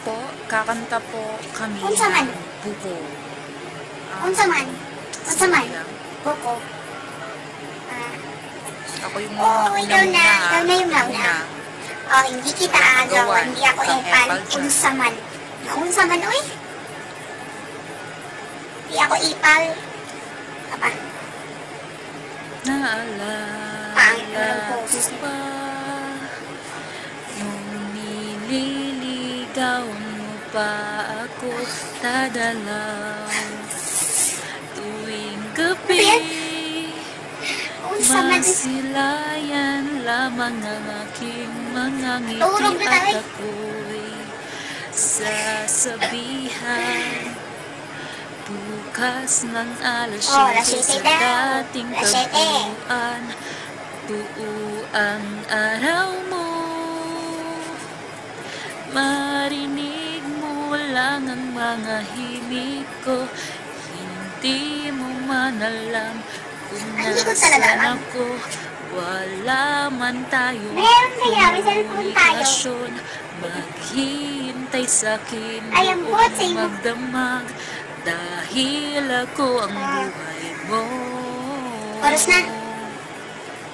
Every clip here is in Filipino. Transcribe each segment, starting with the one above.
po, kakanta po kami Unsa man? ng buko. Unsa man? Unsa man? lang. Buko. Ako yung Ikaw na. Ikaw na yung nauna. Hindi kita agawan. Hindi ako epal. Unsa man. Unsa man, oy? Hindi ako ipal. Apa? Naalala ko ba nung nililigaw mo pa ako tadalaw tuwing gabi masilayan lamang ang aking mga ngiti at ako'y sasabihan bukas ng alas 7 sa dating tagpuan buo ang araw mo marinig mo lang ang mga himig ko hindi mo man alam kung nasaan ako wala man tayong komunikasyon maghihintay sa'kin buong magdamag dahil ako ang buhay mo. Oras na.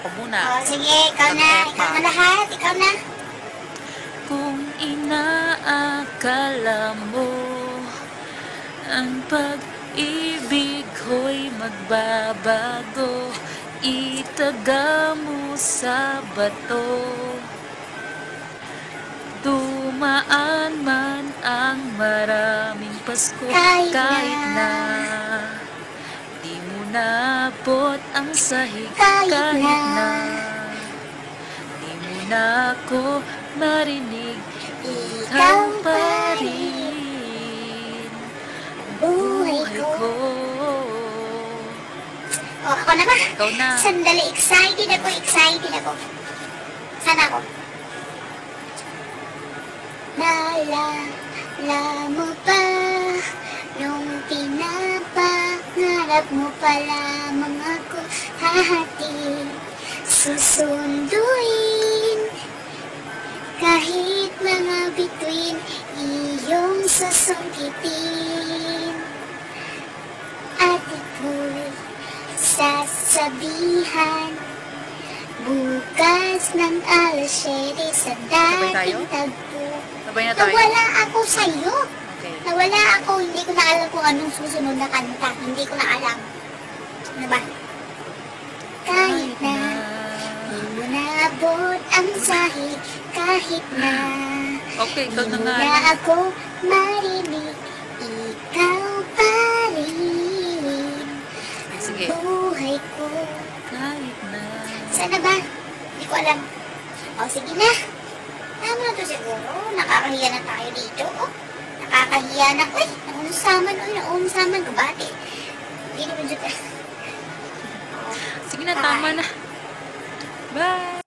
Ako muna. Sige, ikaw na. Ikaw na lahat. Ikaw na. Kung inaakala mo ang pag-ibig ko'y magbabago itaga mo sa bato dumaan man ang maraming Pasko kahit na di mo naabot ang sahig kahit na di mo na ako marinig ikaw pa rin buhay ko. Ako na ba? Ikaw na. Sandali, excited ako. Sana ako. Naalala mo pa nung pinapangarap mo pa lamang ako hahati susunduin kahit mga bituin iyong susungkitin at ito'y sasabihan bukas ng alas 7 sa dating tagpo. Nawala ako sa'yo. Okay. Nawala ako. Hindi ko na alam kung anong susunod na kanta. Hindi ko na alam. Ano ba? Kahit na di mo naabot ang sahig, kahit na Okay, ikaw di na mo nga. na ako marinig, ikaw pa rin Sige. buhay ko. Kahit na. Sana ba? Hindi ko alam. Sige na. Tama na to siguro. Nakakahiya na tayo dito. Nakakahiya na. Uy, naunsaman.